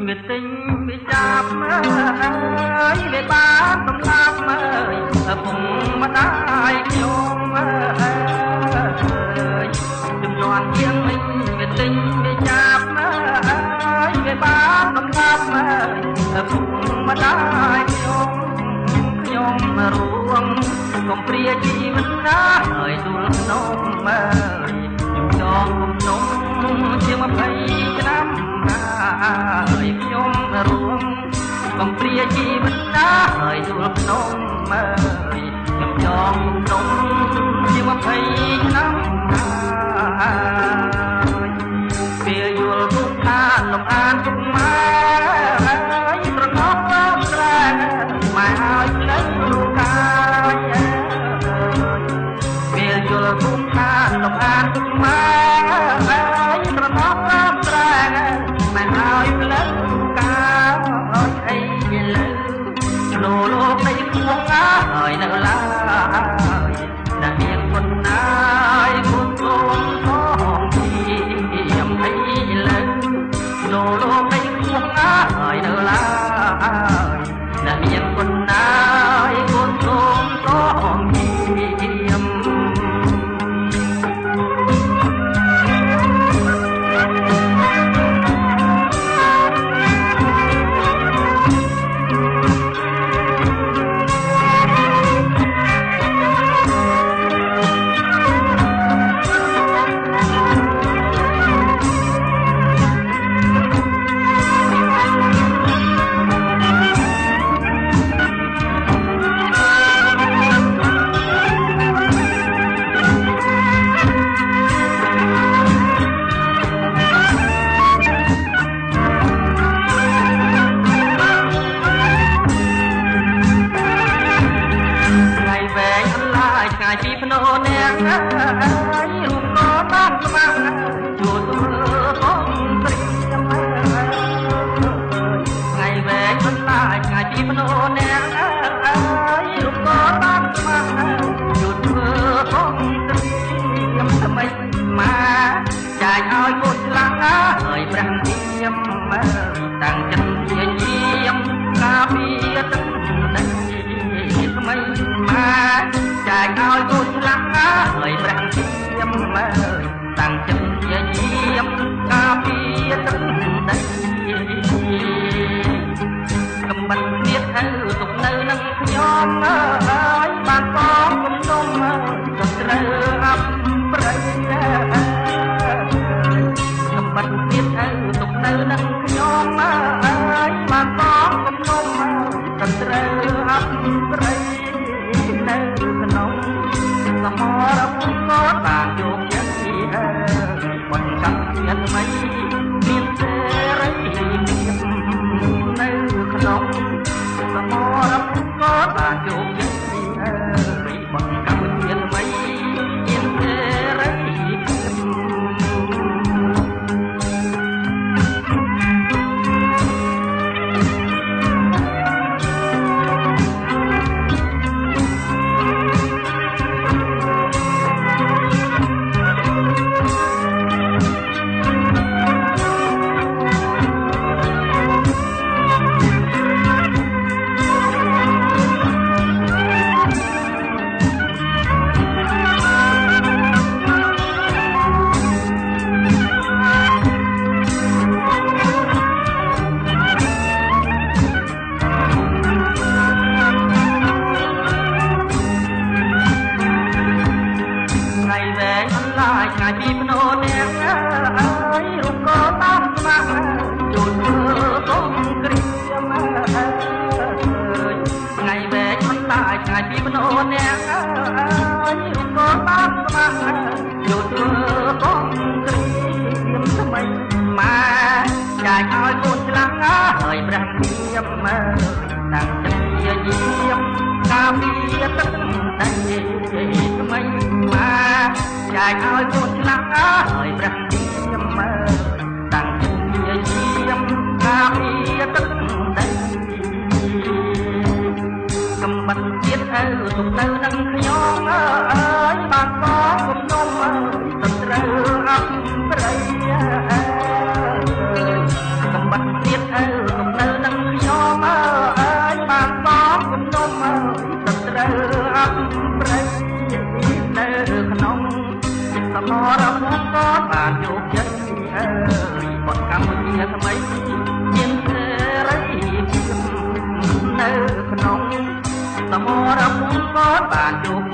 វាទិញវាចាប់អើយវាបានសម្លាប់អើយពុំម្ដាយខ្ញុំអើយចំនួនជាងវិញវាទិញវាចាប់អើយវាបានសម្លាប់អើយពុំម្ដាយខ្ញុំរួងកុំព្រាជីវិតណាហើយទូលនំអើយខ្ញុំចងគុំនំជា20ឆ្នាំហើយខ្ញុំរួងកុំព្រាជីវិតណាហើយទូលនំអើយខ្ញុំចងគុំនំជា20ឆ្នាំហើយពេលយល់ទុកថាលំអានទុកមកហើយប្រកបស្រែមកឲ្យផ្លូវរូបកាយពេលយល់ទុកថាលំអានទុកមកហើយប្រកបស្រែមកឲ្យផ្លូវរូបកាយអីជាលើក្នុងលោកនៃគួងហើយនៅឡើយតែមានคนណាយគុំគុំផងទីអីលើក្នុងលោកនៃគួងហើយនៅឡើយតែមានคนណាយគុំគុំផងទីពីភ្នោអ្នកអើយរូបក៏បានស្មាំជួយធ្វើបងព្រៀមថ្ងៃវែងបន្លាយថ្ងៃពីភ្នោអ្នកអើយរូបក៏បានស្មាំជួយធ្វើបងព្រៀមថ្មីមកចាយឲ្យកូនឆ្លាក់ហើយព្រះនាមតាំងចិត្តជាយាមការពារទឹកដីថ្មីមកចាយឲ្យកូនឆ្លាក់ហើយព្រះជាមតាំងចិត្តជាយាមការពារទឹកដីកំបិតទៀតទៅទុកនៅនឹងខ្ញុំអើយបានបងគុំនំក៏ត្រូវអប់ប្រៃកំបិតទៀតទៅទុកនៅនឹងខ្ញុំអើយបានបងគុំនំក៏ត្រូវអប់ប្រៃនៅក្នុងសមរភូមិក៏បានយកចិត្តពីបញ្ចប់ជាថ្មីមានសេរីភាពនៅក្នុងសមរភូមិក៏បានយកចិត្តពីបញ្ចប់ជាថ្មីមានសេរីថ្ងៃពីភ្នោអ្នកអើយរូបក៏តាមស្មាក់ជួយធ្វើបងគ្រៀមអើយថ្ងៃវែងមិនតាយថ្ងៃពីភ្នោអ្នកអើយរូបក៏តាមស្មាក់ជួយធ្វើបងគ្រៀមថ្មីមកចាយឲ្យកូនឆ្លាក់ហើយព្រះនាមតាំងចិត្តជាយាមការពារទឹកដីថ្មីមកចាយឲ្យកូនឆ្លាក់ហើយព្រះនាមតាំងជាយាមការពារទឹកដីកំបិតទៀតទៅទុកនៅនឹងខ្ញុំអើយបានបងគុំនំទៅត្រូវអប់ប្រៃកំបិតទៀត បានជួប